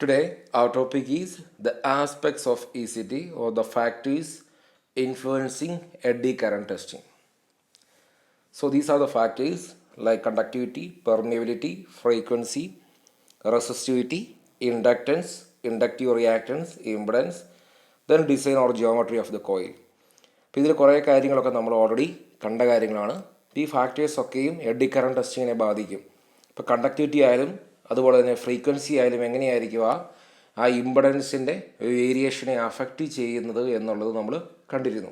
Today, our topic is the aspects of ECT or the factors influencing eddy current testing. So, these are the factors like conductivity, permeability, frequency, resistivity, inductance, inductive reactance, impedance, then design or geometry of the coil. അപ്പോൾ ഇതിൽ കുറേ കാര്യങ്ങളൊക്കെ നമ്മൾ already കണ്ട കാര്യങ്ങളാണ്. ഈ ഫാക്ടേഴ്സൊക്കെയും AD current ടെസ്റ്റിങ്ങിനെ ബാധിക്കും. ഇപ്പോൾ കണ്ടക്ടിവിറ്റി ആയാലും അതുപോലെ തന്നെ ഫ്രീക്വൻസി ആയാലും എങ്ങനെയായിരിക്കും ആ ഇമ്പഡൻസിൻ്റെ വേരിയേഷനെ അഫക്റ്റ് ചെയ്യുന്നത് എന്നുള്ളത് നമ്മൾ കണ്ടിരുന്നു.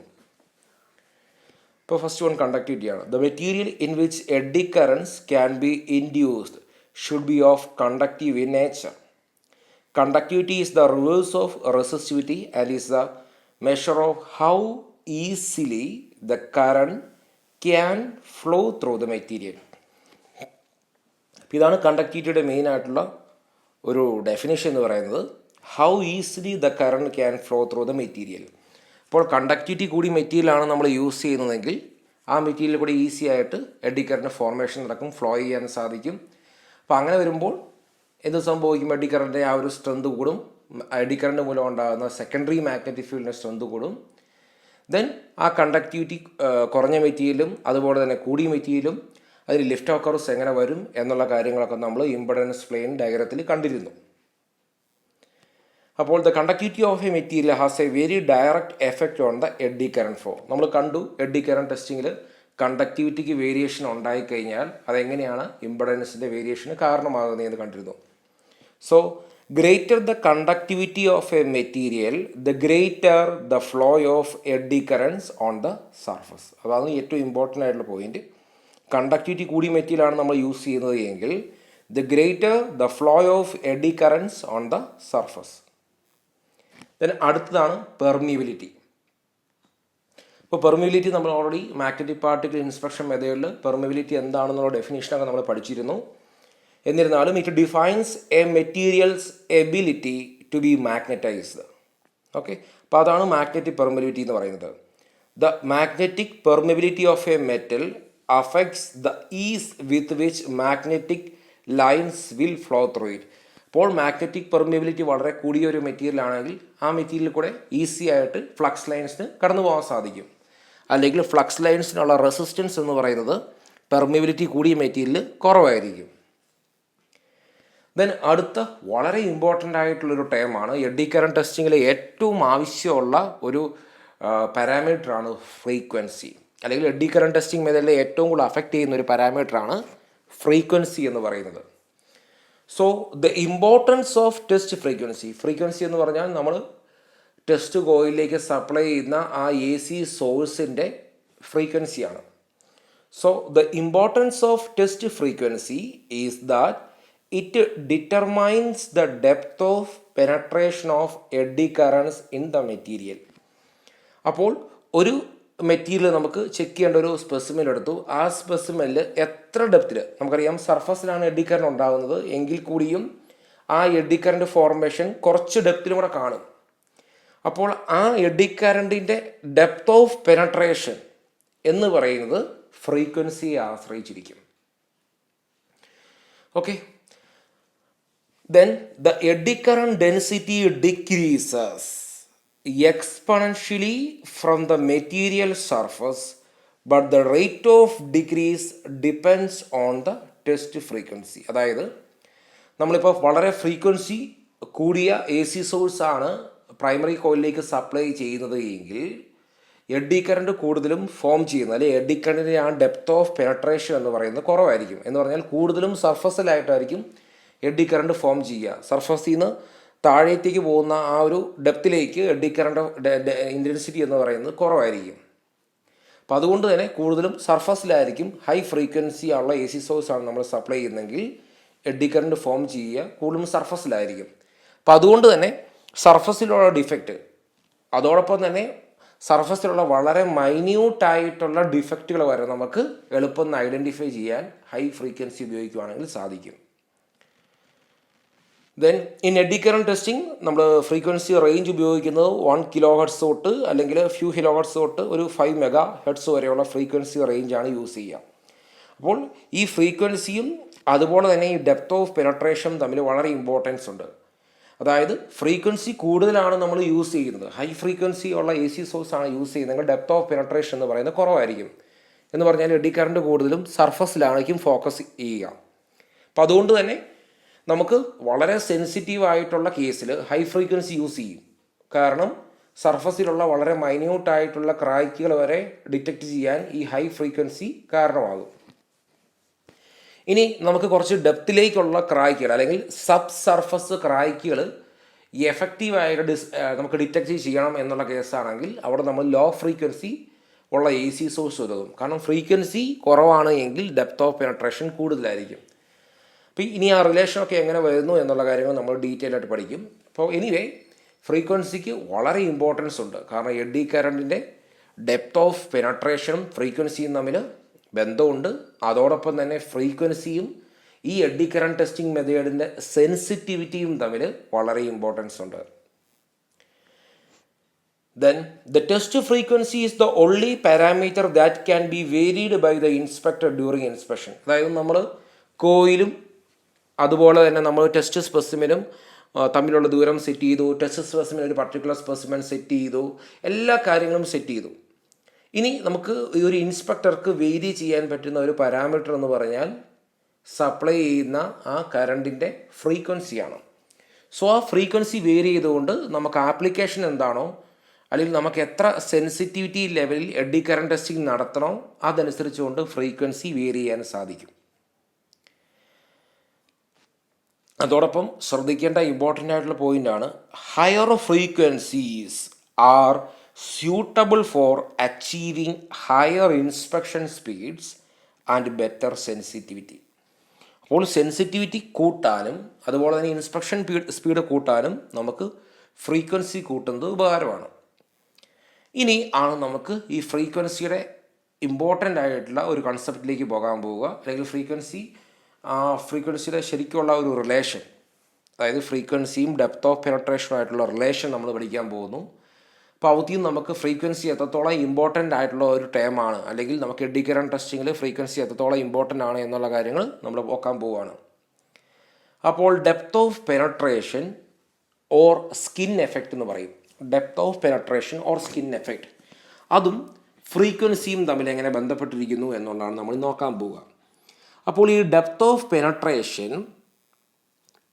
ഇപ്പോൾ ഫസ്റ്റ് വൺ കണ്ടക്ടിവിറ്റിയാണ്. The material in which eddy currents can be induced should be of conductive in nature. Conductivity is the reverse of resistivity and is the measure of how easily the current can flow through the material. ഇതാണ് കണ്ടക്ടിവിറ്റിയുടെ main ആയിട്ടുള്ള ഒരു definition എന്ന് പറയുന്നത്. How easily the current can flow through the material. അപ്പോൾ conductivity കൂടി മെറ്റീരിയലാണ് നമ്മൾ use ചെയ്യുന്നതെങ്കിൽ ആ മെറ്റീരിയൽ കൂടി ഈസി ആയിട്ട് എഡി കറണ്ട് ഫോർമേഷൻ നടക്കും, ഫ്ലോ ചെയ്യാൻ സാധിക്കും. അപ്പോൾ അങ്ങനെ വരുമ്പോൾ എന്ത് സംഭവിക്കും? എഡി കറണ്ടിൻ്റെ ആ ഒരു സ്ട്രെങ്ത് കൂടും. എഡി കറണ്ട് മൂലം ഉണ്ടാകുന്ന സെക്കൻഡറി മാഗ്നറ്റിക് ഫീൽഡിൻ്റെ സ്ട്രെങ്ത് കൂടും. ദെൻ ആ കണ്ടക്ടിവിറ്റി കുറഞ്ഞ മെറ്റീരിയലും അതുപോലെ തന്നെ കൂടിയ മെറ്റീരിയലും അതിൽ ലിഫ്റ്റ് ഓഫ് കർവ്സ് എങ്ങനെ വരും എന്നുള്ള കാര്യങ്ങളൊക്കെ നമ്മൾ ഇംപെഡൻസ് പ്ലെയിൻ ഡയഗ്രത്തിൽ കണ്ടിരുന്നു. അപ്പോൾ the conductivity of A material has A very direct effect on the AD current flow. നമ്മൾ കണ്ടു എഡി കറണ്ട് ടെസ്റ്റിങ്ങിൽ കണ്ടക്ടിവിറ്റിക്ക് വേരിയേഷൻ ഉണ്ടായിക്കഴിഞ്ഞാൽ അതെങ്ങനെയാണ് ഇംപെഡൻസിൻ്റെ വേരിയേഷന് കാരണമാകുന്നതെന്ന് കണ്ടിരുന്നു. So, greater the conductivity of a material, the greater the flow of eddy currents on the surface. അതാണ് ഏറ്റവും important ആയിട്ടുള്ള point. Conductivity കൂടി മെറ്റീരിയലാണ് നമ്മൾ യൂസ് ചെയ്യുന്നത് എങ്കിൽ the greater the flow of eddy currents on the surface. Then അടുത്തതാണ് permeability. ഇപ്പോൾ പെർമിയബിലിറ്റി നമ്മൾ ഓൾറെഡി മാഗ്നറ്റിക് പാർട്ടിക്കിൾ ഇൻസ്പെക്ഷൻ മെത്തേഡിൽ പെർമിയബിലിറ്റി എന്താണെന്നുള്ള ഡെഫിനേഷനൊക്കെ നമ്മൾ പഠിച്ചിരുന്നു. എന്നിരുന്നാലും it defines a material's ability to be magnetised. Okay, അപ്പോൾ അതാണ് മാഗ്നറ്റിക് പെർമിയബിലിറ്റി എന്ന് പറയുന്നത്. The magnetic permeability of a metal affects the ease with which magnetic lines will flow through it. അപ്പോൾ മാഗ്നറ്റിക് പെർമിയബിലിറ്റി വളരെ കൂടിയ ഒരു മെറ്റീരിയൽ ആണെങ്കിൽ ആ മെറ്റീരിയൽ കൂടെ ഈസി ആയിട്ട് ഫ്ലക്സ് ലൈൻസിന് കടന്നു പോകാൻ സാധിക്കും. അല്ലെങ്കിൽ ഫ്ലക്സ് ലൈൻസിനുള്ള റെസിസ്റ്റൻസ് എന്ന് പറയുന്നത് പെർമിയബിലിറ്റി കൂടിയ മെറ്റീരിയൽ കുറവായിരിക്കും. ദെൻ അടുത്ത വളരെ ഇമ്പോർട്ടൻ്റ് ആയിട്ടുള്ളൊരു ടേമാണ് എഡി കറണ്ട് ടെസ്റ്റിങ്ങിൽ ഏറ്റവും ആവശ്യമുള്ള ഒരു പാരാമീറ്ററാണ് ഫ്രീക്വൻസി. അല്ലെങ്കിൽ എഡി കറണ്ട് ടെസ്റ്റിംഗ് മെത്തേഡിൽ ഏറ്റവും കൂടുതൽ അഫക്റ്റ് ചെയ്യുന്ന ഒരു പാരാമീറ്ററാണ് ഫ്രീക്വൻസി എന്ന് പറയുന്നത്. So the importance of test frequency എന്ന് പറഞ്ഞാൽ നമ്മൾ ടെസ്റ്റ് കോയിലിലേക്ക് സപ്ലൈ ചെയ്യുന്ന ആ എ സി സോഴ്സിൻ്റെ ഫ്രീക്വൻസിയാണ്. So the importance of test frequency is that it determines the depth of penetration of eddy currents in the material. അപ്പോൾ ഒരു മെറ്റീരിയൽ നമുക്ക് ചെക്ക് ചെയ്യേണ്ട ഒരു സ്പെസിമെൻ എടുത്തു. ആ സ്പെസിമെനിൽ എത്ര ഡെപ്തിൽ, നമുക്കറിയാം സർഫസിലാണ് എഡി കറണ്ട് ഉണ്ടാകുന്നത് എങ്കിൽ കൂടിയും ആ എഡി കറണ്ട് ഫോർമേഷൻ കുറച്ച് ഡെപ്തിലും കൂടെ കാണും. അപ്പോൾ ആ എഡി കറണ്ടിൻ്റെ ഡെപ്ത് ഓഫ് പെനട്രേഷൻ എന്ന് പറയുന്നത് ഫ്രീക്വൻസിയെ ആശ്രയിച്ചിരിക്കും. Okay, then the eddy current density decreases exponentially from the material surface, but the rate of decrease depends on the test frequency. അതായത് നമ്മളിപ്പോൾ വളരെ ഫ്രീക്വൻസി കൂടിയ എ സി സോഴ്സാണ് പ്രൈമറി കോയിലിലേക്ക് സപ്ലൈ ചെയ്യുന്നത് എങ്കിൽ എഡി കറണ്ട് കൂടുതലും ഫോം ചെയ്യുന്നത്, അല്ലെങ്കിൽ എഡി കറണ്ടിൻ്റെ ആ ഡെപ്ത് ഓഫ് പെനട്രേഷൻ എന്ന് പറയുന്നത് കുറവായിരിക്കും. എന്ന് പറഞ്ഞാൽ കൂടുതലും സർഫസിലായിട്ടായിരിക്കും എഡി കറണ്ട് ഫോം ചെയ്യുക. സർഫസിൽ നിന്ന് താഴേക്ക് പോകുന്ന ആ ഒരു ഡെപ്തിലേക്ക് എഡി കറണ്ട് ഇൻറ്റൻസിറ്റി എന്ന് പറയുന്നത് കുറവായിരിക്കും. അപ്പം അതുകൊണ്ട് തന്നെ കൂടുതലും സർഫസിലായിരിക്കും. ഹൈ ഫ്രീക്വൻസി ഉള്ള എ സി സോഴ്സാണ് നമ്മൾ സപ്ലൈ ചെയ്യുന്നതെങ്കിൽ എഡി കറണ്ട് ഫോം ചെയ്യുക കൂടുതലും സർഫസിലായിരിക്കും. അപ്പം അതുകൊണ്ട് തന്നെ സർഫസിലുള്ള ഡിഫക്റ്റ്, അതോടൊപ്പം തന്നെ സർഫസിലുള്ള വളരെ മൈന്യൂട്ടായിട്ടുള്ള ഡിഫക്റ്റുകൾ വരെ നമുക്ക് എളുപ്പം ഐഡൻറ്റിഫൈ ചെയ്യാൻ ഹൈ ഫ്രീക്വൻസി ഉപയോഗിക്കുകയാണെങ്കിൽ സാധിക്കും. Then in AD current testing നമ്മൾ ഫ്രീക്വൻസി റേഞ്ച് ഉപയോഗിക്കുന്നത് 1 kHz തൊട്ട് അല്ലെങ്കിൽ ഫ്യൂ kHz തൊട്ട് ഒരു 5 MHz വരെയുള്ള ഫ്രീക്വൻസി റേഞ്ചാണ് യൂസ് ചെയ്യുക. അപ്പോൾ ഈ ഫ്രീക്വൻസിയും അതുപോലെ തന്നെ ഈ ഡെപ്ത് ഓഫ് പെനട്രേഷൻ തമ്മിൽ വളരെ ഇമ്പോർട്ടൻസ് ഉണ്ട്. അതായത് ഫ്രീക്വൻസി കൂടുതലാണ് നമ്മൾ യൂസ് ചെയ്യുന്നത്, ഹൈ ഫ്രീക്വൻസി ഉള്ള എ സി സോഴ്സ് ആണ് യൂസ് ചെയ്യുന്നതെങ്കിൽ ഡെപ്ത് ഓഫ് പെനട്രേഷൻ എന്ന് പറയുന്നത് കുറവായിരിക്കും. എന്ന് പറഞ്ഞാൽ എഡി കറണ്ട് കൂടുതലും സർഫസിലായിരിക്കും ഫോക്കസ് ചെയ്യുക. അപ്പോൾ അതുകൊണ്ട് തന്നെ നമുക്ക് വളരെ സെൻസിറ്റീവ് ആയിട്ടുള്ള കേസിൽ ഹൈ ഫ്രീക്വൻസി യൂസ് ചെയ്യും. കാരണം സർഫസിലുള്ള വളരെ മൈന്യൂട്ടായിട്ടുള്ള ക്രാക്കുകൾ വരെ ഡിറ്റക്റ്റ് ചെയ്യാൻ ഈ ഹൈ ഫ്രീക്വൻസി കാരണമാകും. ഇനി നമുക്ക് കുറച്ച് ഡെപ്തിലേക്കുള്ള ക്രാക്കുകൾ അല്ലെങ്കിൽ സബ് സർഫസ് ക്രാക്കുകൾ എഫക്റ്റീവായിട്ട് നമുക്ക് ഡിറ്റക്റ്റ് ചെയ്യണം എന്നുള്ള കേസാണെങ്കിൽ അവിടെ നമ്മൾ ലോ ഫ്രീക്വൻസി ഉള്ള എ സി സോഴ്സ് ഉതകും. കാരണം ഫ്രീക്വൻസി കുറവാണ് എങ്കിൽ ഡെപ്ത് ഓഫ് പെനട്രേഷൻ കൂടുതലായിരിക്കും. അപ്പോൾ ഇനി ആ റിലേഷനൊക്കെ എങ്ങനെ വരുന്നു എന്നുള്ള കാര്യങ്ങൾ നമ്മൾ ഡീറ്റെയിൽ ആയിട്ട് പഠിക്കും. അപ്പോൾ എനിവേ ഫ്രീക്വൻസിക്ക് വളരെ ഇമ്പോർട്ടൻസ് ഉണ്ട്. കാരണം എഡി കറണ്ടിൻ്റെ ഡെപ്ത് ഓഫ് പെനട്രേഷനും ഫ്രീക്വൻസിയും തമ്മിൽ ബന്ധമുണ്ട്. അതോടൊപ്പം തന്നെ ഫ്രീക്വൻസിയും ഈ എഡി കറണ്ട് ടെസ്റ്റിംഗ് മെത്തേഡിൻ്റെ സെൻസിറ്റിവിറ്റിയും തമ്മിൽ വളരെ ഇമ്പോർട്ടൻസ് ഉണ്ട്. Then the test frequency is the only parameter that can be varied by the inspector during inspection. അതായത് നമ്മൾ കോയിലും അതുപോലെ തന്നെ നമ്മൾ ടെസ്റ്റ് സ്പെസിമെനും തമ്മിലുള്ള ദൂരം സെറ്റ് ചെയ്തു, ടെസ്റ്റ് സ്പെസിമെൻ ഒരു പർട്ടിക്കുലർ സ്പെസിമെൻ സെറ്റ് ചെയ്തു, എല്ലാ കാര്യങ്ങളും സെറ്റ് ചെയ്തു. ഇനി നമുക്ക് ഈ ഒരു ഇൻസ്പെക്ടർക്ക് വേരി ചെയ്യാൻ പറ്റുന്ന ഒരു പാരാമീറ്റർ എന്ന് പറഞ്ഞാൽ സപ്ലൈ ചെയ്യുന്ന ആ കറണ്ടിൻ്റെ ഫ്രീക്വൻസിയാണ്. സോ ആ ഫ്രീക്വൻസി വേരി ചെയ്തുകൊണ്ട് നമുക്ക് ആപ്ലിക്കേഷൻ എന്താണോ അല്ലെങ്കിൽ നമുക്ക് എത്ര സെൻസിറ്റിവിറ്റി ലെവലിൽ എഡി കറണ്ട് ടെസ്റ്റിംഗ് നടത്തണോ അതനുസരിച്ചുകൊണ്ട് ഫ്രീക്വൻസി വേരി ചെയ്യാൻ സാധിക്കും. അതോടൊപ്പം ശ്രദ്ധിക്കേണ്ട ഇമ്പോർട്ടൻ്റ് ആയിട്ടുള്ള പോയിൻ്റാണ് higher frequencies are suitable for achieving higher inspection speeds and better sensitivity. അപ്പോൾ സെൻസിറ്റിവിറ്റി കൂട്ടാനും അതുപോലെ തന്നെ ഇൻസ്പെക്ഷൻ സ്പീഡ് കൂട്ടാനും നമുക്ക് ഫ്രീക്വൻസി കൂട്ടുന്നത് ഉപകാരമാണ്. ഇനി ആണ് നമുക്ക് ഈ ഫ്രീക്വൻസിയുടെ ഇമ്പോർട്ടൻ്റ് ആയിട്ടുള്ള ഒരു കൺസെപ്റ്റിലേക്ക് പോകാൻ പോവുക. അല്ലെങ്കിൽ ഫ്രീക്വൻസിയുടെ ശരിക്കുള്ള ഒരു റിലേഷൻ, അതായത് ഫ്രീക്വൻസിയും ഡെപ്ത് ഓഫ് പെനട്രേഷനും ആയിട്ടുള്ള റിലേഷൻ നമ്മൾ പഠിക്കാൻ പോകുന്നു. അപ്പോൾ അവധിയും നമുക്ക് ഫ്രീക്വൻസി എത്രത്തോളം ഇമ്പോർട്ടൻ്റ് ആയിട്ടുള്ള ഒരു ടേമാണ്, അല്ലെങ്കിൽ നമുക്ക് എഡി കറണ്ട് ടെസ്റ്റിങ്ങിൽ ഫ്രീക്വൻസി എത്രത്തോളം ഇമ്പോർട്ടൻ്റ് ആണ് എന്നുള്ള കാര്യങ്ങൾ നമ്മൾ നോക്കാൻ പോവുകയാണ്. അപ്പോൾ depth of penetration or skin effect എന്ന് പറയും. Depth of penetration or skin effect, അതും ഫ്രീക്വൻസിയും തമ്മിൽ എങ്ങനെ ബന്ധപ്പെട്ടിരിക്കുന്നു എന്നുള്ളതാണ് നമ്മൾ നോക്കാൻ പോവുക. അപ്പോൾ ഈ depth of penetration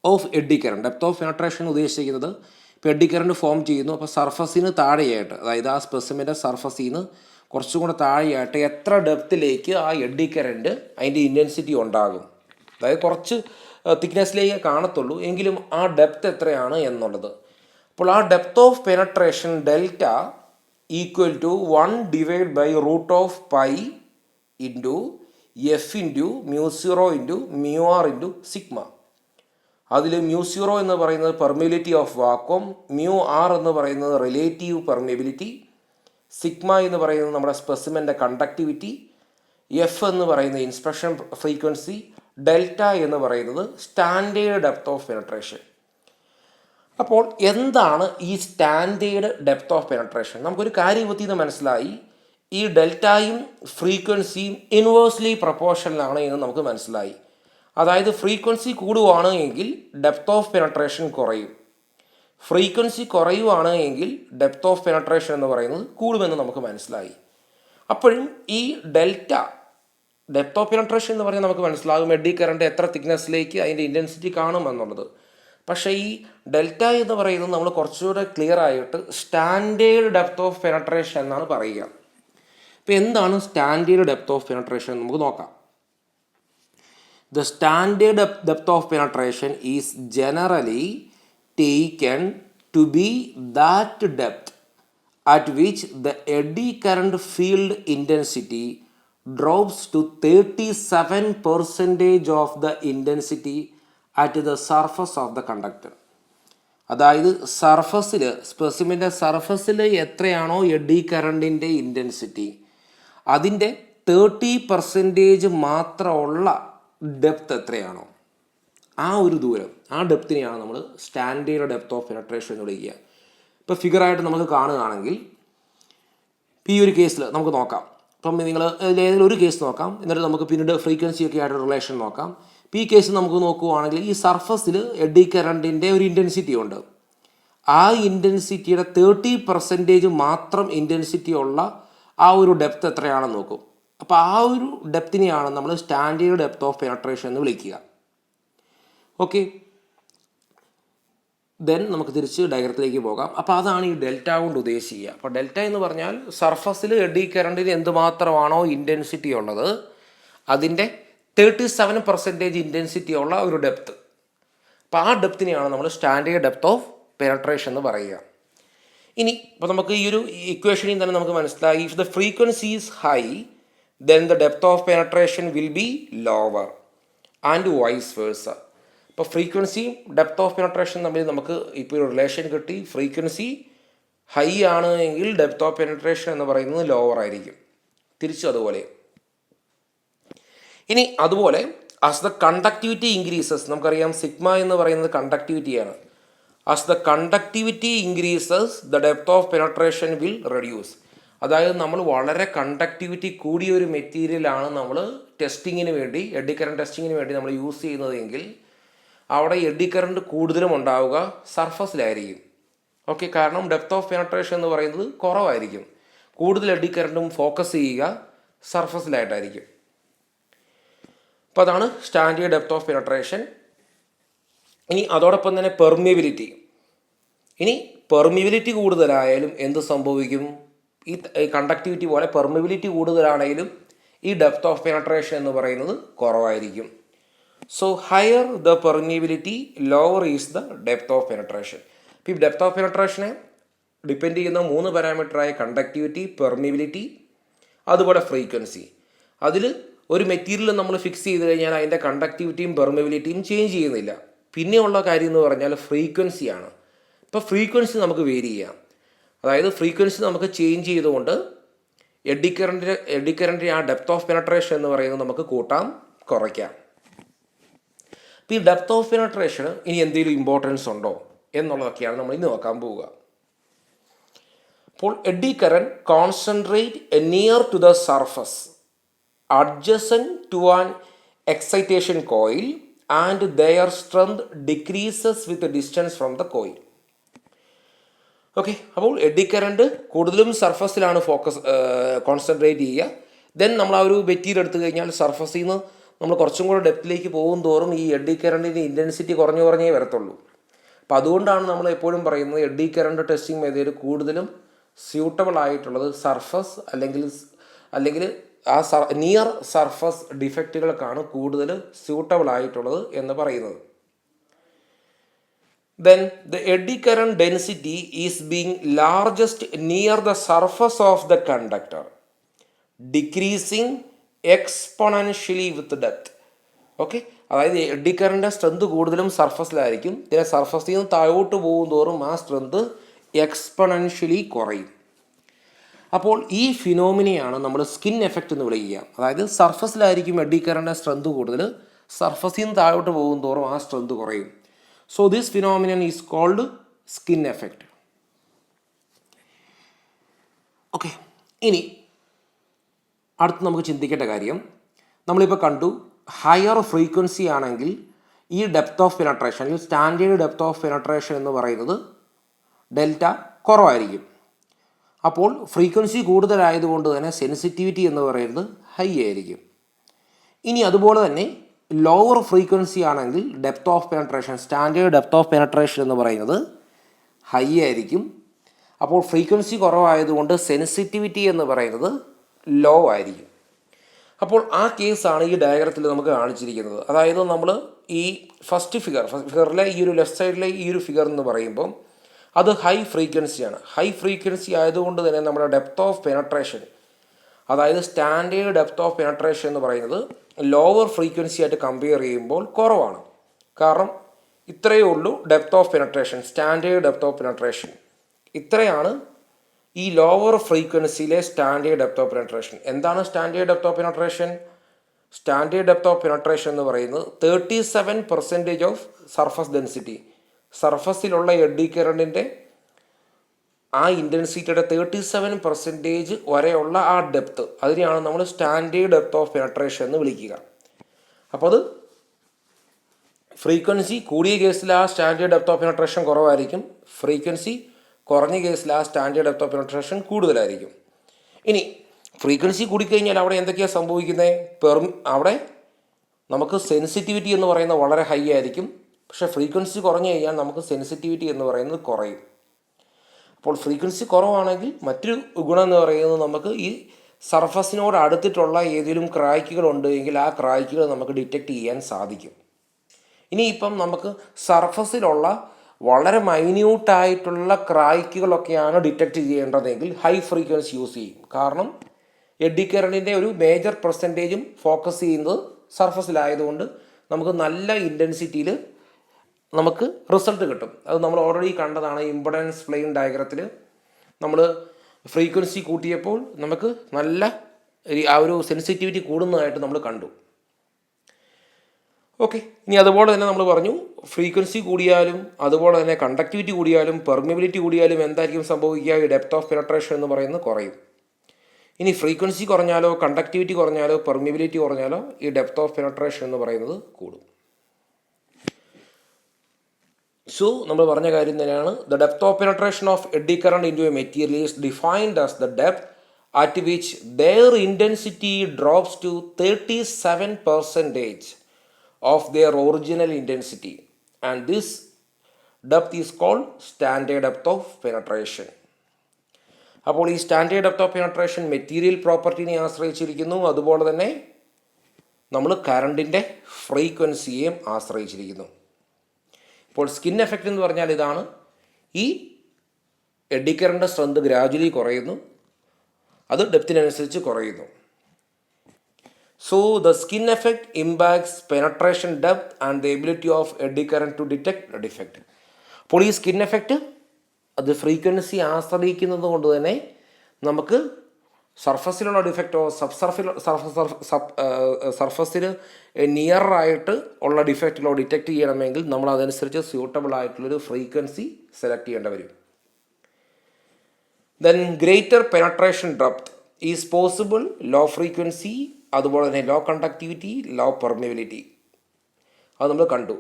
of AD current, depth of penetration ഉദ്ദേശിക്കുന്നത് ഇപ്പോൾ എഡി കറണ്ട് ഫോം ചെയ്യുന്നു. അപ്പോൾ സർഫസിന് താഴെയായിട്ട്, അതായത് ആ സ്പെസിമെൻ്റെ സർഫസിൽ നിന്ന് കുറച്ചും കൂടെ താഴെയായിട്ട് എത്ര ഡെപ്തിലേക്ക് ആ എഡി കറണ്ട് അതിൻ്റെ ഇൻറ്റൻസിറ്റി ഉണ്ടാകും. അതായത് കുറച്ച് തിക്നെസ്സിലേക്ക് കാണത്തുള്ളൂ, എങ്കിലും ആ ഡെപ്ത് എത്രയാണ് എന്നുള്ളത്. അപ്പോൾ ആ depth of penetration delta equal to 1/√π into F into μ0 into μr into sigma. അതിൽ μ0 എന്ന് പറയുന്നത് പെർമിബിലിറ്റി ഓഫ് വാക്വം, μr എന്ന് പറയുന്നത് റിലേറ്റീവ് പെർമിബിലിറ്റി, സിഗ്മ എന്ന് പറയുന്നത് നമ്മുടെ സ്പെസിമെൻ്റെ കണ്ടക്ടിവിറ്റി, എഫ് എന്ന് പറയുന്നത് ഇൻസ്പെക്ഷൻ ഫ്രീക്വൻസി, ഡെൽറ്റ എന്ന് പറയുന്നത് സ്റ്റാൻഡേർഡ് ഡെപ്ത് ഓഫ് പെനട്രേഷൻ. അപ്പോൾ എന്താണ് ഈ സ്റ്റാൻഡേർഡ് ഡെപ്ത് ഓഫ് പെനട്രേഷൻ? നമുക്കൊരു കാര്യം പറ്റിയെന്ന് മനസ്സിലായി, ഈ ഡെൽറ്റയും ഫ്രീക്വൻസിയും ഇൻവേഴ്സ്ലി പ്രൊപ്പോർഷനിലാണ് എന്ന് നമുക്ക് മനസ്സിലായി. അതായത് ഫ്രീക്വൻസി കൂടുകയാണ് എങ്കിൽ ഡെപ്ത് ഓഫ് പെനട്രേഷൻ കുറയും, ഫ്രീക്വൻസി കുറയുകയാണ് എങ്കിൽ ഡെപ്ത് ഓഫ് പെനട്രേഷൻ എന്ന് പറയുന്നത് കൂടുമെന്ന് നമുക്ക് മനസ്സിലായി. അപ്പോഴും ഈ ഡെപ്ത് ഓഫ് പെനട്രേഷൻ എന്ന് പറഞ്ഞാൽ നമുക്ക് മനസ്സിലാകും എഡി കറണ്ട് എത്ര തിക്നെസ്സിലേക്ക് അതിൻ്റെ ഇൻറ്റൻസിറ്റി കാണും എന്നുള്ളത്. പക്ഷേ ഈ ഡെൽറ്റ എന്ന് പറയുന്നത് നമ്മൾ കുറച്ചുകൂടെ ക്ലിയർ ആയിട്ട് സ്റ്റാൻഡേർഡ് ഡെപ്ത് ഓഫ് പെനട്രേഷൻ എന്നാണ് പറയുക. ഇപ്പോൾ എന്താണ് സ്റ്റാൻഡേർഡ് ഡെപ്ത് ഓഫ് പെനട്രേഷൻ എന്ന് നമുക്ക് നോക്കാം. The standard depth of penetration is generally taken to be that depth at which the eddy current field intensity drops to 37% of the intensity at the surface of the conductor. അതായത് സ്പെസിമെൻ്റെ സർഫസിൽ എത്രയാണോ AD കറണ്ടിൻ്റെ intensity അതിൻ്റെ 30% മാത്രമുള്ള depth എത്രയാണോ ആ ഒരു ദൂരം, ആ ഡെപ്തിനെയാണ് നമ്മൾ സ്റ്റാൻഡേർഡ് ഡെപ്ത് ഓഫ് പെനട്രേഷൻ എന്ന് വിളിക്കുക. ഇപ്പോൾ ഫിഗറായിട്ട് നമുക്ക് കാണുകയാണെങ്കിൽ ഈ ഒരു കേസിൽ നമുക്ക് നോക്കാം. ഇപ്പം നിങ്ങൾ ഏതെങ്കിലും ഒരു കേസ് നോക്കാം, എന്നിട്ട് നമുക്ക് പിന്നീട് ഫ്രീക്വൻസിയൊക്കെ ആയിട്ട് റിലേഷൻ നോക്കാം. ഇപ്പോൾ ഈ കേസ് നമുക്ക് നോക്കുകയാണെങ്കിൽ ഈ സർഫസിൽ എഡി കറണ്ടിൻ്റെ ഒരു ഇൻറ്റൻസിറ്റി ഉണ്ട്. ആ ഇൻറ്റൻസിറ്റിയുടെ 30% മാത്രം ഇൻറ്റൻസിറ്റി ഉള്ള ആ ഒരു ഡെപ്ത് എത്രയാണെന്ന് നോക്കും. അപ്പോൾ ആ ഒരു ഡെപ്തിനെയാണ് നമ്മൾ സ്റ്റാൻഡേർഡ് ഡെപ്ത് ഓഫ് പെനട്രേഷൻ എന്ന് വിളിക്കുക. ഓക്കെ, ദെൻ നമുക്ക് തിരിച്ച് ഡയഗ്രത്തിലേക്ക് പോകാം. അപ്പോൾ അതാണ് ഈ ഡെൽറ്റ കൊണ്ട് ഉദ്ദേശിക്കുക. അപ്പോൾ ഡെൽറ്റ എന്ന് പറഞ്ഞാൽ സർഫസിൽ എഡി കറണ്ടിന് എന്തുമാത്രമാണോ ഇൻറ്റൻസിറ്റി ഉള്ളത് അതിൻ്റെ 37% ഇൻറ്റൻസിറ്റി ഉള്ള ഒരു ഡെപ്ത്. അപ്പോൾ ആ ഡെപ്തിനെയാണ് നമ്മൾ സ്റ്റാൻഡേർഡ് ഡെപ്ത് ഓഫ് പെനട്രേഷൻ എന്ന് പറയുക. ഇനി ഇപ്പോൾ നമുക്ക് ഈ ഒരു ഇക്വേഷനിൽ തന്നെ നമുക്ക് മനസ്സിലായി, if the frequency is high then the depth of penetration will be lower and vice versa. ഇപ്പോൾ ഫ്രീക്വൻസിയും ഡെപ്ത് ഓഫ് പെനട്രേഷൻ തമ്മിൽ നമുക്ക് ഇപ്പോൾ ഒരു റിലേഷൻ കിട്ടി. ഫ്രീക്വൻസി ഹൈ ആണ് എങ്കിൽ ഡെപ്ത് ഓഫ് പെനട്രേഷൻ എന്ന് പറയുന്നത് ലോവർ ആയിരിക്കും, തിരിച്ചും അതുപോലെ. ഇനി അതുപോലെ ആസ് ദ കണ്ടക്ടിവിറ്റി ഇൻക്രീസസ്, നമുക്കറിയാം സിഗ്മ എന്ന് പറയുന്നത് കണ്ടക്ടിവിറ്റിയാണ്. As the conductivity increases the depth of penetration will reduce. അതായത് നമ്മൾ വളരെ കണ്ടക്ടിവിറ്റി കൂടിയ ഒരു മെറ്റീരിയലാണ് നമ്മൾ ടെസ്റ്റിങ്ങിന് വേണ്ടി, എഡി കറണ്ട് ടെസ്റ്റിങ്ങിന് വേണ്ടി നമ്മൾ യൂസ് ചെയ്യുന്നതെങ്കിൽ അവിടെ എഡി കറണ്ട് കൂടുതലും ഉണ്ടാവുക സർഫസിലായിരിക്കും. ഓക്കെ, കാരണം ഡെപ്ത് ഓഫ് പെനട്രേഷൻ എന്ന് പറയുന്നത് കുറവായിരിക്കും. കൂടുതൽ എഡി കറണ്ടും ഫോക്കസ് ചെയ്യുക സർഫസിലായിട്ടായിരിക്കും. അപ്പോൾ അതാണ് സ്റ്റാൻഡേർഡ് ഡെപ്ത് ഓഫ് പെനട്രേഷൻ. ഇനി അതോടൊപ്പം തന്നെ പെർമിയബിലിറ്റി. ഇനി പെർമിയബിലിറ്റി കൂടുതലായാലും എന്ത് സംഭവിക്കും? ഈ കണ്ടക്ടിവിറ്റി പോലെ പെർമിയബിലിറ്റി കൂടുതലാണെങ്കിലും ഈ ഡെപ്ത് ഓഫ് പെനട്രേഷൻ എന്ന് പറയുന്നത് കുറവായിരിക്കും. So higher the permeability lower is the depth of penetration. ഇപ്പോൾ ഈ ഡെപ്ത് ഓഫ് പെനട്രേഷനെ ഡിപ്പെൻഡ് ചെയ്യുന്ന 3 പാരാമീറ്ററായ കണ്ടക്ടിവിറ്റി, പെർമിയബിലിറ്റി, അതുപോലെ ഫ്രീക്വൻസി. അതിൽ ഒരു മെറ്റീരിയൽ നമ്മൾ ഫിക്സ് ചെയ്ത് കഴിഞ്ഞാൽ അതിൻ്റെ കണ്ടക്ടിവിറ്റിയും പെർമിയബിലിറ്റിയും ചേഞ്ച് ചെയ്യുന്നില്ല. പിന്നെയുള്ള കാര്യം എന്ന് പറഞ്ഞാൽ ഫ്രീക്വൻസിയാണ്. ഇപ്പോൾ ഫ്രീക്വൻസി നമുക്ക് വേരി ചെയ്യാം. അതായത് ഫ്രീക്വൻസി നമുക്ക് ചേഞ്ച് ചെയ്തുകൊണ്ട് എഡി കറണ്ടിൻ്റെ ആ ഡെപ്ത് ഓഫ് പെനട്രേഷൻ എന്ന് പറയുന്നത് നമുക്ക് കൂട്ടാം, കുറയ്ക്കാം. അപ്പോൾ ഈ ഡെപ്ത് ഓഫ് പെനട്രേഷന് ഇനി എന്തെങ്കിലും ഇമ്പോർട്ടൻസ് ഉണ്ടോ എന്നുള്ളതൊക്കെയാണ് നമ്മൾ ഇന്ന് നോക്കാൻ പോവുക. അപ്പോൾ eddy current concentrate near to the surface adjacent to an excitation coil and their strength decreases with the distance from the coil. Okay, അപ്പോൾ എഡി കറണ്ട് കൂടുതലും സർഫസിലാണ് കോൺസെൻട്രേറ്റ് ചെയ്യുക. ദെൻ നമ്മൾ ആ ഒരു മെറ്റീരിയൽ എടുത്തു കഴിഞ്ഞാൽ സർഫസിൽ നിന്ന് നമ്മൾ കുറച്ചും കൂടെ ഡെപ്തിലേക്ക് പോകും തോറും ഈ എഡി കറണ്ടിൻ്റെ ഇൻറ്റൻസിറ്റി കുറഞ്ഞേ വരത്തുള്ളൂ. അപ്പോൾ അതുകൊണ്ടാണ് നമ്മൾ എപ്പോഴും പറയുന്നത് എഡി കറണ്ട് ടെസ്റ്റിംഗ് മെത്തേഡ് കൂടുതലും സ്യൂട്ടബിൾ ആയിട്ടുള്ളത് സർഫസ് അല്ലെങ്കിൽ ആ നിയർ സർഫസ് ഡിഫക്റ്റുകൾക്കാണ് കൂടുതൽ സ്യൂട്ടബിൾ ആയിട്ടുള്ളത് എന്ന് പറയുന്നത്. Then the AD current density is being largest near the surface of the conductor, decreasing exponentially with depth. Okay, അതായത് എഡി കറണ്ടിൻ്റെ സ്ട്രെങ്ത് കൂടുതലും സർഫസിലായിരിക്കും. ഇതിനെ സർഫസിൽ നിന്ന് താഴോട്ട് പോകും തോറും ആ സ്ട്രെങ്ത് എക്സ്പൊണൻഷ്യലി കുറയും. അപ്പോൾ ഈ ഫിനോമിനയാണ് നമ്മൾ സ്കിൻ എഫക്റ്റ് എന്ന് വിളിക്കുക. അതായത് സർഫസിലായിരിക്കും എഡി കറണ്ടിൻ്റെ സ്ട്രെങ്ത് കൂടുതൽ, സർഫസിൽ നിന്ന് താഴോട്ട് പോകും തോറും ആ സ്ട്രെങ്ത് കുറയും. So this phenomenon is called skin effect. Okay, ഇനി അടുത്ത് നമുക്ക് ചിന്തിക്കേണ്ട കാര്യം, നമ്മളിപ്പോൾ കണ്ടു ഹയർ ഫ്രീക്വൻസി ആണെങ്കിൽ ഈ ഡെപ്ത് ഓഫ് പെനട്രേഷൻ അല്ലെങ്കിൽ സ്റ്റാൻഡേർഡ് ഡെപ്ത് ഓഫ് പെനട്രേഷൻ എന്ന് പറയുന്നത് ഡെൽറ്റ കുറവായിരിക്കും. അപ്പോൾ ഫ്രീക്വൻസി കൂടുതലായതുകൊണ്ട് തന്നെ സെൻസിറ്റിവിറ്റി എന്ന് പറയുന്നത് ഹൈ ആയിരിക്കും. ഇനി അതുപോലെ തന്നെ ലോവർ ഫ്രീക്വൻസി ആണെങ്കിൽ depth of penetration, standard depth of penetration എന്ന് പറയുന്നത് ഹൈ ആയിരിക്കും. അപ്പോൾ ഫ്രീക്വൻസി കുറവായതുകൊണ്ട് സെൻസിറ്റിവിറ്റി എന്ന് പറയുന്നത് ലോ ആയിരിക്കും. അപ്പോൾ ആ കേസാണ് ഈ ഡയഗ്രത്തിൽ നമുക്ക് കാണിച്ചിരിക്കുന്നത്. അതായത് നമ്മൾ ഈ ഫിഗറിലെ ഈ ഒരു ലെഫ്റ്റ് സൈഡിലെ ഈ ഒരു ഫിഗർ എന്ന് പറയുമ്പോൾ അത് ഹൈ ഫ്രീക്വൻസിയാണ്. ഹൈ ഫ്രീക്വൻസി ആയതുകൊണ്ട് തന്നെ നമ്മുടെ ഡെപ്ത് ഓഫ് പെനട്രേഷൻ, അതായത് സ്റ്റാൻഡേർഡ് ഡെപ്ത് ഓഫ് പെനട്രേഷൻ എന്ന് പറയുന്നത് ലോവർ ഫ്രീക്വൻസി ആയിട്ട് കമ്പയർ ചെയ്യുമ്പോൾ കുറവാണ്. കാരണം ഇത്രയേ ഉള്ളൂ depth of penetration, standard depth of penetration. ഇത്രയാണ് ഈ ലോവർ ഫ്രീക്വൻസിയിലെ സ്റ്റാൻഡേർഡ് ഡെപ്ത് ഓഫ് പെനട്രേഷൻ. എന്താണ് standard depth of penetration? Standard depth of penetration എന്ന് പറയുന്നത് 37% ഓഫ് സർഫസ് ഡെൻസിറ്റി. സർഫസിലുള്ള എഡി കറണ്ടിൻ്റെ ആ ഇൻറ്റൻസിറ്റിയുടെ 37% വരെയുള്ള ആ ഡെപ്ത്, അതിനെയാണ് നമ്മൾ സ്റ്റാൻഡേർഡ് ഡെപ്ത് ഓഫ് പെനട്രേഷൻ എന്ന് വിളിക്കുക. അപ്പോൾ അത് ഫ്രീക്വൻസി കൂടിയ കേസിൽ ആ സ്റ്റാൻഡേർഡ് ഡെപ്ത് ഓഫ് പെനട്രേഷൻ കുറവായിരിക്കും, ഫ്രീക്വൻസി കുറഞ്ഞ കേസിൽ ആ സ്റ്റാൻഡേർഡ് ഡെപ്ത് ഓഫ് പെനട്രേഷൻ കൂടുതലായിരിക്കും. ഇനി ഫ്രീക്വൻസി കൂടിക്കഴിഞ്ഞാൽ അവിടെ എന്തൊക്കെയാണ് സംഭവിക്കുന്നത്? അവിടെ നമുക്ക് സെൻസിറ്റിവിറ്റി എന്ന് പറയുന്നത് വളരെ ഹൈ ആയിരിക്കും. പക്ഷേ ഫ്രീക്വൻസി കുറഞ്ഞു കഴിഞ്ഞാൽ നമുക്ക് സെൻസിറ്റിവിറ്റി എന്ന് പറയുന്നത് കുറയും. അപ്പോൾ ഫ്രീക്വൻസി കുറവാണെങ്കിൽ മറ്റൊരു ഗുണം എന്ന് പറയുന്നത് നമുക്ക് ഈ സർഫസിനോട് അടുത്തിട്ടുള്ള ഏതെങ്കിലും ക്രാക്കുകൾ ഉണ്ടെങ്കിൽ ആ ക്രാക്കുകൾ നമുക്ക് ഡിറ്റക്റ്റ് ചെയ്യാൻ സാധിക്കും. ഇനിയിപ്പം നമുക്ക് സർഫസിലുള്ള വളരെ മൈന്യൂട്ടായിട്ടുള്ള ക്രാക്കുകളൊക്കെയാണ് ഡിറ്റക്റ്റ് ചെയ്യേണ്ടതെങ്കിൽ ഹൈ ഫ്രീക്വൻസി യൂസ് ചെയ്യും. കാരണം എഡ്ഡി കറണ്ടിൻ്റെ ഒരു മേജർ പെർസെൻറ്റേജും ഫോക്കസ് ചെയ്യുന്നത് സർഫസിലായതുകൊണ്ട് നമുക്ക് നല്ല ഇൻറ്റൻസിറ്റിയിൽ നമുക്ക് റിസൾട്ട് കിട്ടും. അത് നമ്മൾ ഓൾറെഡി കണ്ടതാണ്. ഇംപെഡൻസ് പ്ലെയിൻ ഡയഗ്രത്തിൽ നമ്മൾ ഫ്രീക്വൻസി കൂട്ടിയപ്പോൾ നമുക്ക് നല്ല ആ ഒരു സെൻസിറ്റിവിറ്റി കൂടുന്നതായിട്ട് നമ്മൾ കണ്ടു. ഓക്കെ, ഇനി അതുപോലെ തന്നെ നമ്മൾ പറഞ്ഞു ഫ്രീക്വൻസി കൂടിയാലും അതുപോലെ തന്നെ കണ്ടക്ടിവിറ്റി കൂടിയാലും പെർമിബിലിറ്റി കൂടിയാലും എന്തായിരിക്കും സംഭവിക്കുക? ഈ ഡെപ്ത് ഓഫ് പെനട്രേഷൻ എന്ന് പറയുന്നത് കുറയും. ഇനി ഫ്രീക്വൻസി കുറഞ്ഞാലോ കണ്ടക്ടിവിറ്റി കുറഞ്ഞാലോ പെർമിബിലിറ്റി കുറഞ്ഞാലോ ഈ ഡെപ്ത് ഓഫ് പെനട്രേഷൻ എന്ന് പറയുന്നത് കൂടും. സോ നമ്മൾ പറഞ്ഞ കാര്യം തന്നെയാണ്. The depth of penetration of eddy current into a material is defined as the depth at which their intensity drops to 37% of their original intensity, and this depth is called standard depth of penetration. അപ്പോൾ ഈ standard depth of penetration material പ്രോപ്പർട്ടിനെ ആശ്രയിച്ചിരിക്കുന്നു, അതുപോലെ തന്നെ നമ്മൾ കറണ്ടിൻ്റെ ഫ്രീക്വൻസിയെയും ആശ്രയിച്ചിരിക്കുന്നു. ഇപ്പോൾ skin effect എന്ന് പറഞ്ഞാൽ ഇതാണ്. ഈ എഡ്ഡി കറണ്ട് സ്ട്രെങ്ത് ഗ്രാജുവലി കുറയുന്നു, അത് ഡെപ്തിനനുസരിച്ച് കുറയുന്നു. So the skin effect impacts penetration depth and the ability of eddy current to detect defect. അപ്പോൾ ഈ സ്കിൻ എഫക്റ്റ് അത് ഫ്രീക്വൻസി ആശ്രയിക്കുന്നത് കൊണ്ട് തന്നെ നമുക്ക് സർഫസിലുള്ള ഡിഫക്റ്റോ സർഫസിൽ നിയറായിട്ട് ഉള്ള ഡിഫക്റ്റിലോ ഡിറ്റക്റ്റ് ചെയ്യണമെങ്കിൽ നമ്മൾ അതനുസരിച്ച് സ്യൂട്ടബിൾ ആയിട്ടുള്ളൊരു ഫ്രീക്വൻസി സെലക്ട് ചെയ്യേണ്ടി വരും. Then greater penetration depth is possible, low frequency, അതുപോലെ തന്നെ ലോ കണ്ടക്ടിവിറ്റി, ലോ പെർമിബിലിറ്റി, അത് നമ്മൾ കണ്ടു.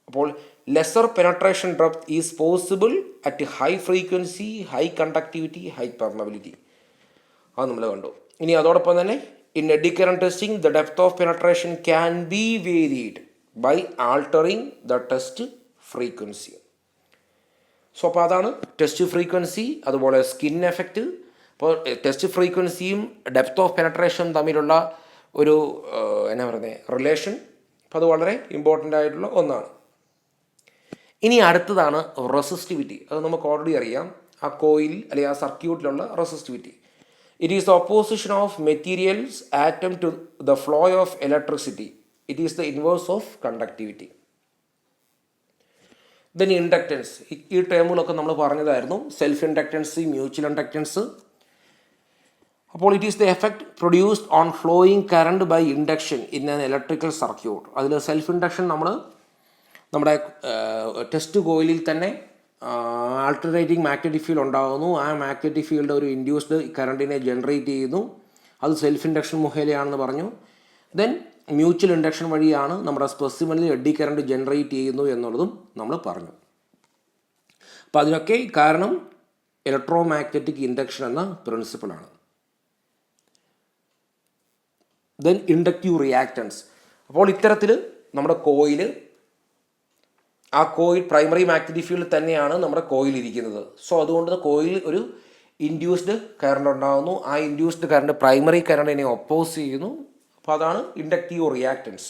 അപ്പോൾ lesser penetration depth is possible at high frequency, high conductivity, high permeability, അത് നമ്മൾ കണ്ടു. ഇനി അതോടൊപ്പം തന്നെ in eddy current testing the depth of penetration can be varied by altering the test frequency. So അപ്പോൾ അതാണ് ടെസ്റ്റ് ഫ്രീക്വൻസി, അതുപോലെ skin effect. അപ്പോൾ ടെസ്റ്റ് ഫ്രീക്വൻസിയും ഡെപ്ത് ഓഫ് പെനട്രേഷനും തമ്മിലുള്ള ഒരു എന്നാ പറയുന്നത് റിലേഷൻ, അപ്പോൾ അത് വളരെ ഇമ്പോർട്ടൻ്റ് ആയിട്ടുള്ള ഒന്നാണ്. ഇനി അടുത്തതാണ് റെസിസ്റ്റിവിറ്റി. അത് നമുക്ക് ഓൾറെഡി അറിയാം, ആ കോയിൽ അല്ലെങ്കിൽ ആ സർക്യൂട്ടിലുള്ള റെസിസ്റ്റിവിറ്റി. It is the opposition of materials atom to the flow of electricity. It is the inverse of conductivity. Then inductance, ഈ ടേമുകളൊക്കെ നമ്മൾ പറഞ്ഞതായിരുന്നു. Self inductance, mutual inductance. അപ്പോൾ it is the effect produced on flowing current by induction in an electrical circuit. അതിൽ self induction നമ്മുടെ test കോയിലിൽ തന്നെ alternating magnetic field ഉണ്ടാകുന്നു. ആ മാഗ്നറ്റിക് ഫീൽഡ് ഒരു ഇൻഡ്യൂസ്ഡ് കറണ്ടിനെ ജനറേറ്റ് ചെയ്യുന്നു. അത് സെൽഫ് ഇൻഡക്ഷൻ മുഖേനയാണെന്ന് പറഞ്ഞു. ദെൻ മ്യൂച്വൽ ഇൻഡക്ഷൻ വഴിയാണ് നമ്മുടെ സ്പെസിമെനിൽ എഡ്ഡി കറണ്ട് ജനറേറ്റ് ചെയ്യുന്നു എന്നുള്ളതും നമ്മൾ പറഞ്ഞു. അപ്പോൾ അതിനൊക്കെ കാരണം ഇലക്ട്രോ മാഗ്നറ്റിക് ഇൻഡക്ഷൻ എന്ന പ്രിൻസിപ്പിളാണ്. Then inductive reactance. അപ്പോൾ ഇത്തരത്തിൽ നമ്മുടെ ആ കോയിൽ പ്രൈമറി മാഗ്നറ്റിക് ഫീൽഡ് തന്നെയാണ് നമ്മുടെ കോയിൽ ഇരിക്കുന്നത്. സോ അതുകൊണ്ട് കോയിൽ ഒരു ഇൻഡ്യൂസ്ഡ് കറണ്ട് ഉണ്ടാകുന്നു. ആ ഇൻഡ്യൂസ്ഡ് കറണ്ട് പ്രൈമറി കറണ്ടിനെ ഒപ്പോസ് ചെയ്യുന്നു. അപ്പോൾ അതാണ് inductive reactance.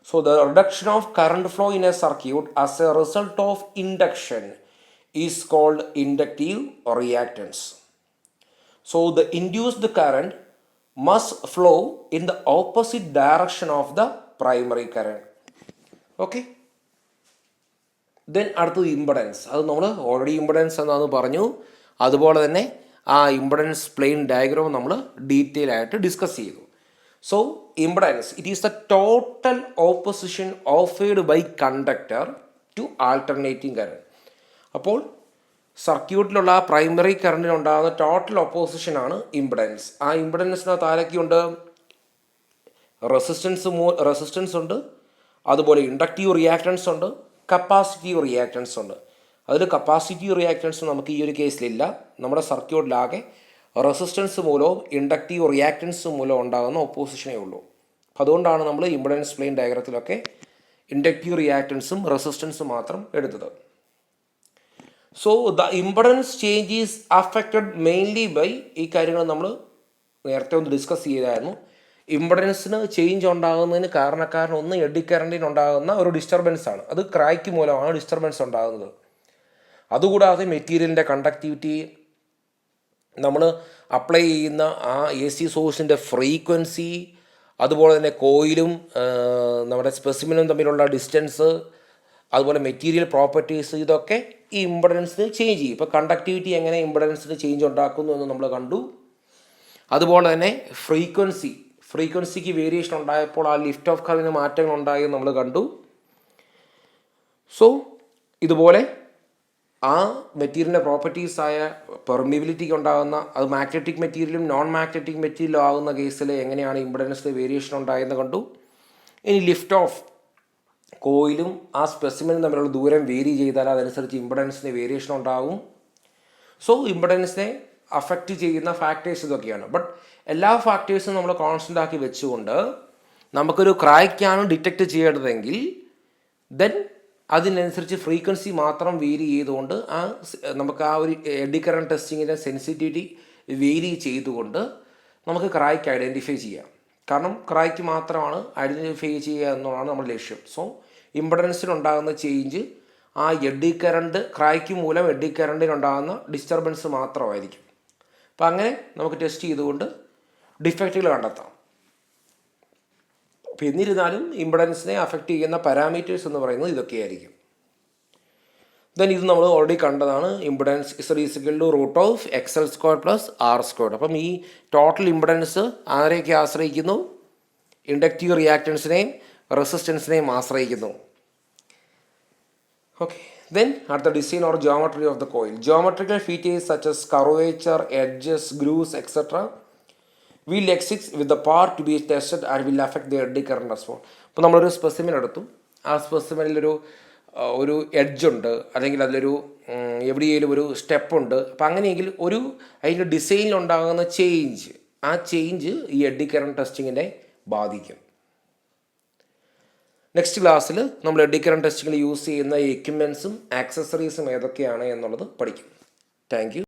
So the reduction of current flow in a circuit as a result of induction is called inductive reactance. So the induced current must flow in the opposite direction of the primary current. Okay. Then അടുത്തത് impedance. അത് നമ്മൾ already impedance എന്നാണ് പറഞ്ഞു. അതുപോലെ തന്നെ ആ impedance plane diagram നമ്മൾ detail ആയിട്ട് ഡിസ്കസ് ചെയ്തു. So impedance it is the total opposition offered by conductor to alternating current. അപ്പോൾ സർക്യൂട്ടിലുള്ള ആ പ്രൈമറി കറണ്ടിനുണ്ടാകുന്ന ടോട്ടൽ ഓപ്പോസിഷനാണ് ഇംപെഡൻസ്. ആ ഇംപെഡൻസിനകത്ത് ആരൊക്കെയുണ്ട്? റെസിസ്റ്റൻസ് ഉണ്ട്, അതുപോലെ ഇൻഡക്റ്റീവ് റിയാക്ടൻസ് ഉണ്ട്, കപ്പാസിറ്റീവ് റിയാക്ടൻസ് ഉണ്ട്. അതിൽ കപ്പാസിറ്റീവ് റിയാക്ടൻസ് നമുക്ക് ഈ ഒരു കേസിലില്ല. നമ്മുടെ സർക്യൂട്ടിലാകെ റെസിസ്റ്റൻസ് മൂലവും ഇൻഡക്റ്റീവ് റിയാക്ടൻസ് മൂലവും ഉണ്ടാകുന്ന ഓപ്പോസിഷനേ ഉള്ളൂ. അപ്പോൾ അതുകൊണ്ടാണ് നമ്മൾ ഇംപെഡൻസ് പ്ലെയിൻ ഡയഗ്രത്തിലൊക്കെ ഇൻഡക്റ്റീവ് റിയാക്ടൻസും റെസിസ്റ്റൻസും മാത്രം എടുത്തത്. So the impedance change is affected mainly by, ഈ കാര്യങ്ങൾ നമ്മൾ നേരത്തെ ഒന്ന് ഡിസ്കസ് ചെയ്തായിരുന്നു. ഇംപെഡൻസിന് ചേഞ്ച് ഉണ്ടാകുന്നതിന് കാരണക്കാരൻ ഒന്ന് എഡ്ഡി കറണ്ടിന് ഉണ്ടാകുന്ന ഒരു ഡിസ്റ്റർബൻസ് ആണ്. അത് ക്രാക്ക് മൂലമാണ് ഡിസ്റ്റർബൻസ് ഉണ്ടാകുന്നത്. അതുകൂടാതെ മെറ്റീരിയലിൻ്റെ കണ്ടക്ടിവിറ്റി, നമ്മൾ അപ്ലൈ ചെയ്യുന്ന ആ എ സി സോഴ്സിൻ്റെ ഫ്രീക്വൻസി, അതുപോലെ തന്നെ കോയിലും നമ്മുടെ സ്പെസിമിനും തമ്മിലുള്ള ഡിസ്റ്റൻസ്, അതുപോലെ മെറ്റീരിയൽ പ്രോപ്പർട്ടീസ്, ഇതൊക്കെ ഈ ഇംപെഡൻസിന് ചേഞ്ച് ചെയ്യും. ഇപ്പോൾ കണ്ടക്ടിവിറ്റി എങ്ങനെ ഇംപെഡൻസിന് ചേഞ്ച് ഉണ്ടാക്കുന്നു എന്ന് നമ്മൾ കണ്ടു. അതുപോലെ തന്നെ ഫ്രീക്വൻസിക്ക് വേരിയേഷൻ ഉണ്ടായപ്പോൾ ആ ലിഫ്റ്റ് ഓഫ് കർവിന് മാറ്റങ്ങൾ ഉണ്ടായെന്ന് നമ്മൾ കണ്ടു. സോ ഇതുപോലെ ആ മെറ്റീരിയലിൻ്റെ പ്രോപ്പർട്ടീസായ പെർമിബിലിറ്റിക്ക് ഉണ്ടാകുന്ന, അത് മാഗ്നറ്റിക് മെറ്റീരിയലും നോൺ മാഗ്നറ്റിക് മെറ്റീരിയലും ആകുന്ന കേസിൽ എങ്ങനെയാണ് ഇംപെഡൻസിൽ വേരിയേഷൻ ഉണ്ടായെന്ന് കണ്ടു. ഇനി ലിഫ്റ്റ് ഓഫ് കോയിലും ആ സ്പെസിമെനും തമ്മിലുള്ള ദൂരം വേരി ചെയ്താൽ അതനുസരിച്ച് ഇംപെഡൻസിന് വേരിയേഷൻ ഉണ്ടാകും. സോ ഇംപെഡൻസിനെ അഫക്റ്റ് ചെയ്യുന്ന ഫാക്ടേഴ്സ് ഇതൊക്കെയാണ്. ബട്ട് എല്ലാ ഫാക്ടേഴ്സും നമ്മൾ കോൺസ്റ്റൻ്റ് ആക്കി വെച്ചുകൊണ്ട് നമുക്കൊരു ക്രാക്കാണ് ഡിറ്റക്റ്റ് ചെയ്യേണ്ടതെങ്കിൽ ദെൻ അതിനനുസരിച്ച് ഫ്രീക്വൻസി മാത്രം വേരി ചെയ്തുകൊണ്ട് നമുക്ക് ആ ഒരു എഡ്ഡി കറന്റ് ടെസ്റ്റിങ്ങിൻ്റെ സെൻസിറ്റിവിറ്റി വേരി ചെയ്തുകൊണ്ട് നമുക്ക് ക്രാക്ക് ഐഡൻറ്റിഫൈ ചെയ്യാം. കാരണം ക്രാക്ക് മാത്രമാണ് ഐഡൻറ്റിഫൈ ചെയ്യുക എന്നുള്ളതാണ് നമ്മുടെ ലക്ഷ്യം. സോ ഇംപെഡൻസിനുണ്ടാകുന്ന ചേഞ്ച് ആ എഡ്ഡി കറണ്ട്, ക്രാക്ക് മൂലം എഡ്ഡി കറണ്ടിനുണ്ടാകുന്ന ഡിസ്റ്റർബൻസ് മാത്രമായിരിക്കും. അപ്പം അങ്ങനെ നമുക്ക് ടെസ്റ്റ് ചെയ്തുകൊണ്ട് ഡിഫക്റ്റുകൾ കണ്ടെത്താം. അപ്പോൾ എന്നിരുന്നാലും ഇംപെഡൻസിനെ അഫക്റ്റ് ചെയ്യുന്ന പാരാമീറ്റേഴ്സ് എന്ന് പറയുന്നത് ഇതൊക്കെയായിരിക്കും. ദെൻ ഇത് നമ്മൾ ഓൾറെഡി കണ്ടതാണ്. Impedance √XL² + R². അപ്പം ഈ ടോട്ടൽ ഇംപെഡൻസ് ആരെയൊക്കെ ആശ്രയിക്കുന്നു? ഇൻഡക്റ്റീവ് റിയാക്ടൻസിനെയും റെസിസ്റ്റൻസിനെയും ആശ്രയിക്കുന്നു. ഓക്കെ, ദെൻ അടുത്ത design or geometry of the coil. Geometrical features such as curvature, edges, grooves etcetera will exist with the part to be tested and will affect the eddy current as well. അപ്പോൾ നമ്മളൊരു specimen എടുത്തു. ആ സ്പെസിമെനിലൊരു edge ഉണ്ട്, അല്ലെങ്കിൽ അതിലൊരു എവിടെയെങ്കിലും ഒരു step ഉണ്ട്. അപ്പം അങ്ങനെയെങ്കിൽ അതിൻ്റെ ഡിസൈനിലുണ്ടാകുന്ന ആ ചേഞ്ച് ഈ എഡ്ഡി കറന്റ് ടെസ്റ്റിങ്ങിനെ ബാധിക്കും. നെക്സ്റ്റ് ക്ലാസ്സിൽ നമ്മൾ എഡ്ഡി കറന്റ് ടെസ്റ്റിങ്ങിൽ യൂസ് ചെയ്യുന്ന എക്യുപ്മെൻറ്റ്സും ആക്സസറീസും ഏതൊക്കെയാണ് എന്നുള്ളത് പഠിക്കും. Thank you.